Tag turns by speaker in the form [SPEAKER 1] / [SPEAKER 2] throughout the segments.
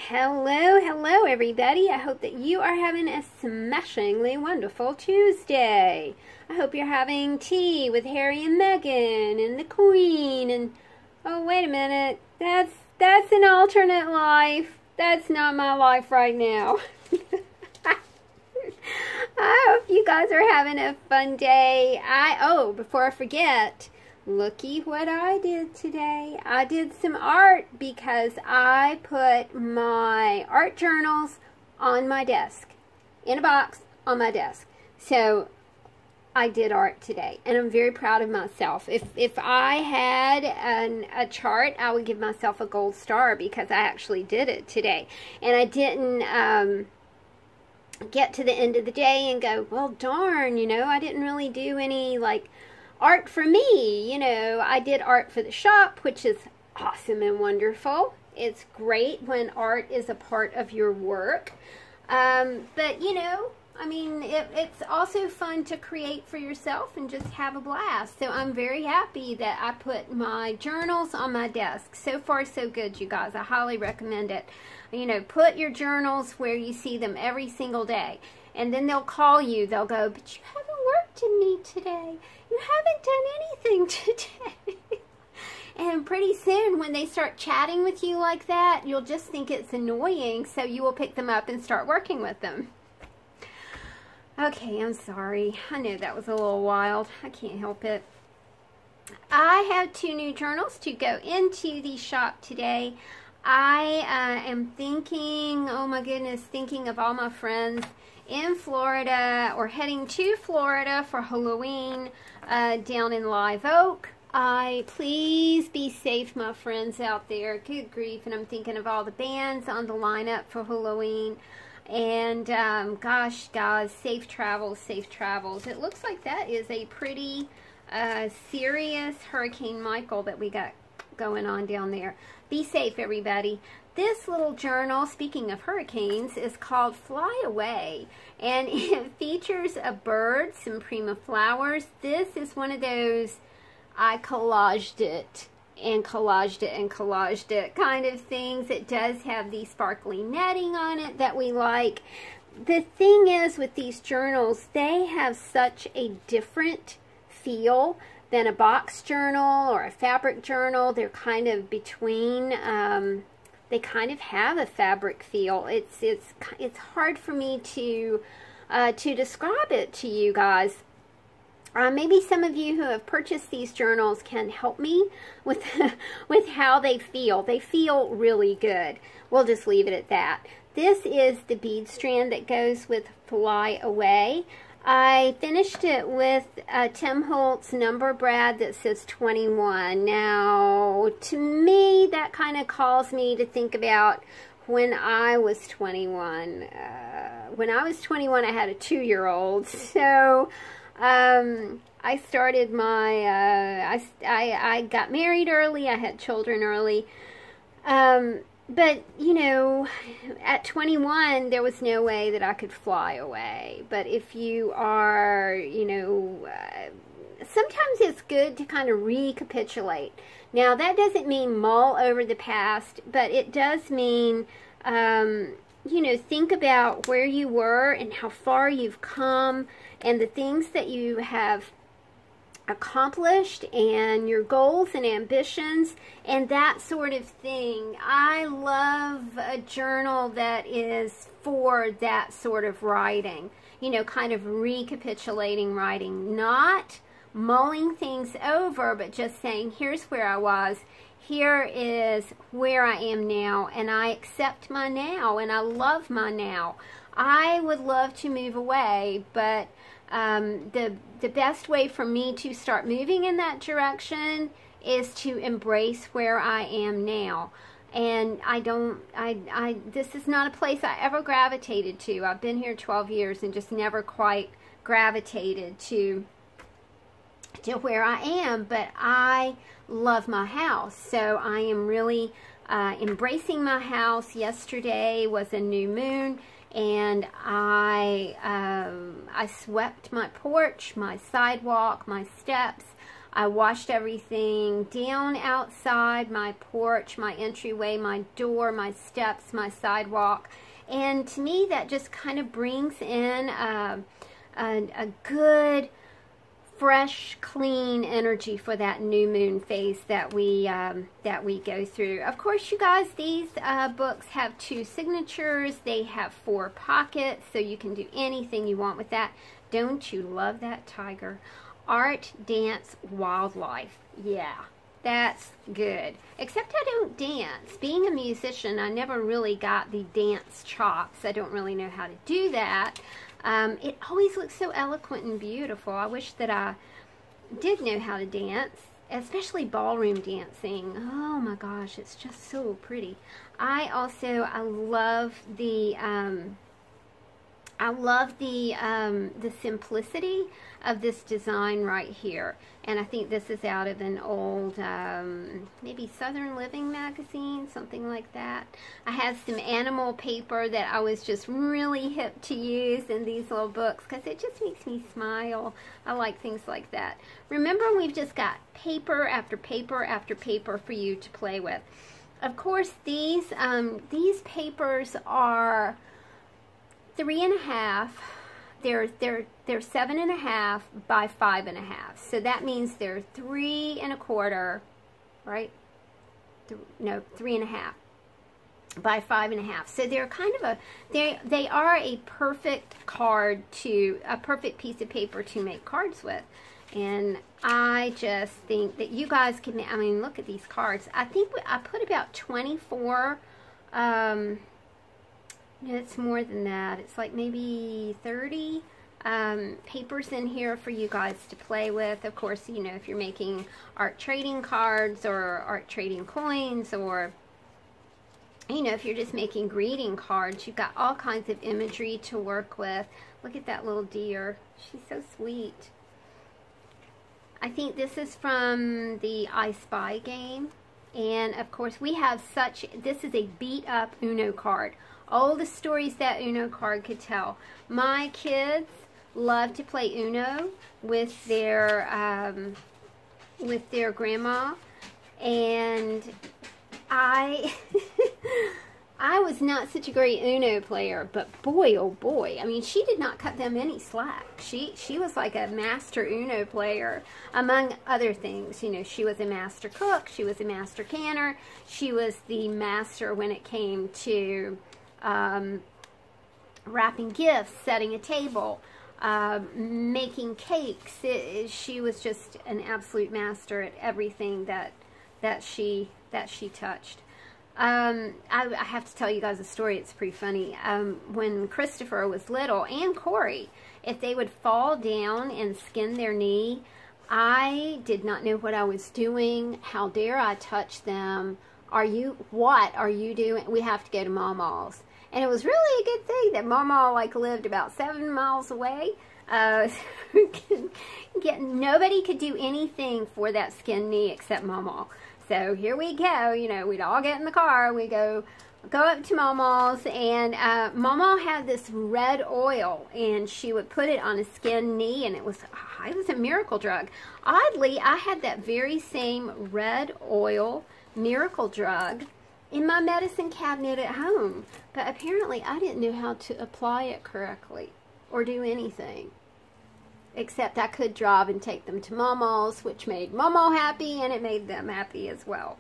[SPEAKER 1] Hello, hello everybody. I hope that you are having a smashingly wonderful Tuesday. I hope you're having tea with Harry and Meghan and the Queen and oh wait a minute, that's an alternate life. That's not my life right now. I hope you guys are having a fun day. Before I forget, looky what I did today. I did some art because I put my art journals on my desk, in a box on my desk. So I did art today, and I'm very proud of myself. If I had a chart, I would give myself a gold star because I actually did it today. And I didn't get to the end of the day and go, well, darn, I didn't really do any, art for me. I did art for the shop, which is awesome and wonderful. It's great when art is a part of your work. But, it's also fun to create for yourself and just have a blast. So I'm very happy that I put my journals on my desk. So far, so good, you guys. I highly recommend it. Put your journals where you see them every single day. And then they'll call you. They'll go, but you haven't worked in me today. You haven't done anything today. And pretty soon, when they start chatting with you like that, you'll just think it's annoying, so you will pick them up and start working with them. Okay, I'm sorry. I know that was a little wild. I can't help it. I have 2 new journals to go into the shop today. I am thinking, oh my goodness, thinking of all my friends in Florida or heading to Florida for Halloween down in Live Oak. Please be safe, my friends out there. Good grief. And I'm thinking of all the bands on the lineup for Halloween. And gosh, guys, safe travels, safe travels. It looks like that is a pretty serious Hurricane Michael that we got going on down there. Be safe, everybody. This little journal, speaking of hurricanes, is called Fly Away, and it features a bird, some prima flowers. This is one of those, I collaged it and collaged it and collaged it kind of things. It does have the sparkly netting on it that we like. The thing is with these journals, they have such a different feel than a box journal or a fabric journal. They're kind of between. They kind of have a fabric feel. It's hard for me to describe it to you guys. Maybe some of you who have purchased these journals can help me with with how they feel. They feel really good. We'll just leave it at that. This is the bead strand that goes with Fly Away. I finished it with Tim Holtz number brad that says 21. Now, to me, that kind of calls me to think about when I was 21. When I was 21, I had a 2-year-old. So, I started my, I got married early. I had children early. But, at 21, there was no way that I could fly away. But if you are, sometimes it's good to kind of recapitulate. Now, that doesn't mean mull over the past, but it does mean, think about where you were and how far you've come and the things that you have accomplished and your goals and ambitions and that sort of thing. I love a journal that is for that sort of writing, kind of recapitulating writing, not mulling things over, but just saying, here's where I was, here is where I am now, and I accept my now, and I love my now. I would love to move away, but the best way for me to start moving in that direction is to embrace where I am now. And this is not a place I ever gravitated to. I've been here 12 years and just never quite gravitated to where I am, but I love my house. So I am really embracing my house. Yesterday was a new moon, and I swept my porch, my sidewalk, my steps. I washed everything down outside, my porch, my entryway, my door, my steps, my sidewalk. And to me, that just kind of brings in a good, fresh, clean energy for that new moon phase that we go through. Of course, you guys, these books have 2 signatures. They have 4 pockets, so you can do anything you want with that. Don't you love that tiger? Art, dance, wildlife. Yeah, that's good. Except I don't dance. Being a musician, I never really got the dance chops. I don't really know how to do that. It always looks so eloquent and beautiful. I wish that I did know how to dance, especially ballroom dancing. Oh my gosh, it's just so pretty. I love the simplicity of this design right here. And I think this is out of an old, maybe Southern Living magazine, something like that. I have some animal paper that I was just really hip to use in these little books because it just makes me smile. I like things like that. Remember, we've just got paper after paper after paper for you to play with. Of course, these papers are 3.5. They're 7.5 by 5.5. So that means they're 3 1/4, right? No, 3.5 by 5.5. So they're kind of they are a perfect perfect piece of paper to make cards with. And I just think that you guys can, I mean, look at these cards. I think I put about 24, it's more than that. It's like maybe 30 papers in here for you guys to play with. Of course, you know, if you're making art trading cards or art trading coins, or, you know, if you're just making greeting cards, you've got all kinds of imagery to work with. Look at that little deer. She's so sweet. I think this is from the I Spy game. And of course, we have this is a beat up Uno card. All the stories that Uno card could tell. My kids love to play Uno with their grandma, and I I was not such a great Uno player, but boy, oh boy, I mean, she did not cut them any slack. She was like a master Uno player, among other things. You know, she was a master cook, she was a master canner, she was the master when it came to wrapping gifts, setting a table, making cakes. She was just an absolute master at everything that she touched. I have to tell you guys a story. It's pretty funny. When Christopher was little, and Corey, if they would fall down and skin their knee, I did not know what I was doing. How dare I touch them? What are you doing? We have to go to Mama's. And it was really a good thing that Mama like lived about 7 miles away. Nobody could do anything for that skinned knee except Mama. So here we go. You know, we'd all get in the car. We go up to Mama's, and Mama had this red oil, and she would put it on a skinned knee, and it was a miracle drug. Oddly, I had that very same red oil miracle drug in my medicine cabinet at home, but apparently I didn't know how to apply it correctly or do anything, except I could drive and take them to Mama's, which made Mama happy, and it made them happy as well.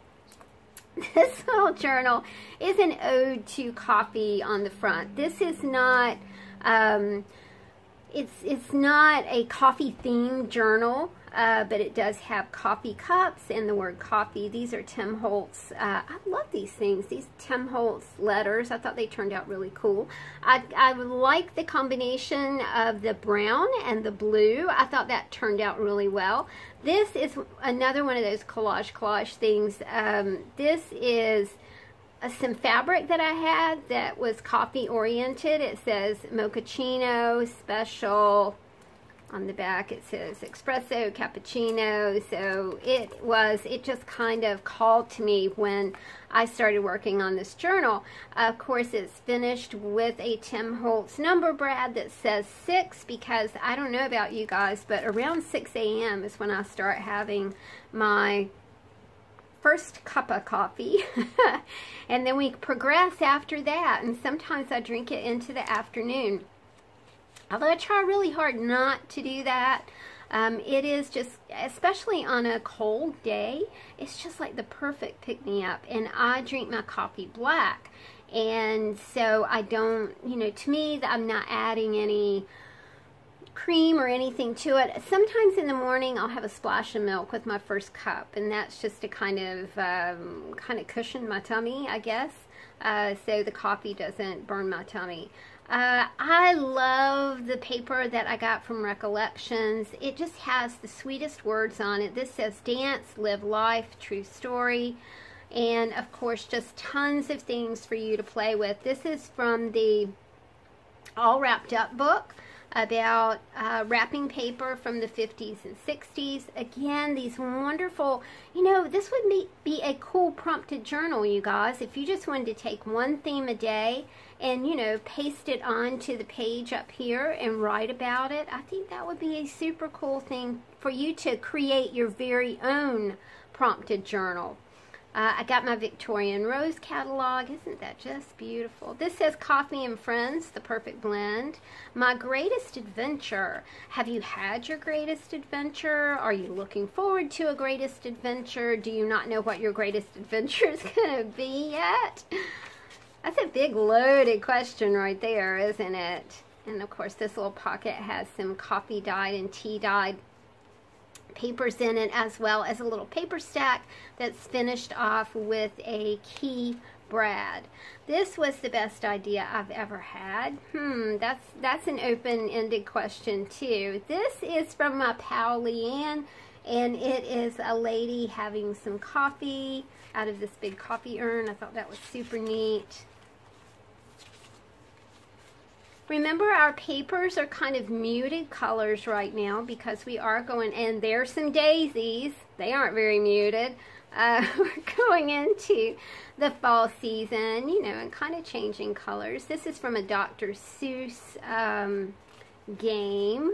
[SPEAKER 1] This little journal is an ode to coffee on the front. This is not it's not a coffee themed journal, but it does have coffee cups and the word coffee. These are Tim Holtz. I love these things. These Tim Holtz letters. I thought they turned out really cool. I like the combination of the brown and the blue. I thought that turned out really well. This is another one of those collage things. This is some fabric that I had that was coffee oriented. It says mochaccino special. On the back it says espresso, cappuccino. So it just kind of called to me when I started working on this journal. Of course, it's finished with a Tim Holtz number brad that says 6, because I don't know about you guys, but around 6 a.m. is when I start having my first cup of coffee. And then we progress after that, and sometimes I drink it into the afternoon. Although I try really hard not to do that. It is just, especially on a cold day, it's just like the perfect pick-me-up. And I drink my coffee black. And so I don't, you know, to me, I'm not adding any cream or anything to it. Sometimes in the morning I'll have a splash of milk with my first cup. And that's just to kind of cushion my tummy, I guess. So the coffee doesn't burn my tummy. I love the paper that I got from Recollections. It just has the sweetest words on it. This says dance, live life, true story. And of course, just tons of things for you to play with. This is from the All Wrapped Up book about wrapping paper from the 50s and 60s. Again, these wonderful, you know, this would be a cool prompted journal, you guys. If you just wanted to take one theme a day and, you know, paste it onto the page up here and write about it, I think that would be a super cool thing for you to create your very own prompted journal. I got my Victorian Rose catalog. Isn't that just beautiful? This says Coffee and Friends, the perfect blend. My greatest adventure. Have you had your greatest adventure? Are you looking forward to a greatest adventure? Do you not know what your greatest adventure is going to be yet? That's a big loaded question right there, isn't it? And of course, this little pocket has some coffee dyed and tea dyed papers in it, as well as a little paper stack that's finished off with a key brad. This was the best idea I've ever had. That's an open-ended question too. This is from my pal Leanne, and it is a lady having some coffee out of this big coffee urn. I thought that was super neat. Remember, our papers are kind of muted colors right now because we are going, and there's some daisies. They aren't very muted. We're going into the fall season, you know, and kind of changing colors. This is from a Dr. Seuss game.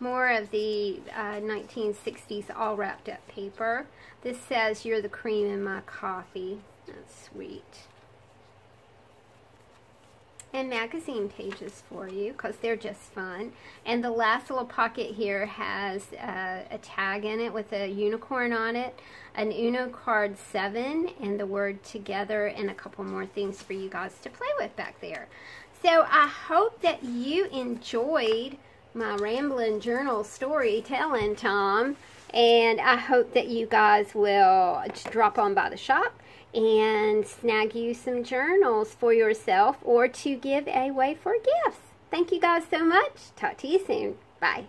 [SPEAKER 1] More of the 1960s all wrapped up paper. This says, "You're the cream in my coffee." That's sweet. And magazine pages for you, because they're just fun. And the last little pocket here has a tag in it with a unicorn on it, an Uno card 7, and the word together, and a couple more things for you guys to play with back there. So I hope that you enjoyed my rambling journal storytelling, Tom. And I hope that you guys will drop on by the shop and snag you some journals for yourself or to give away for gifts. Thank you guys so much. Talk to you soon. Bye.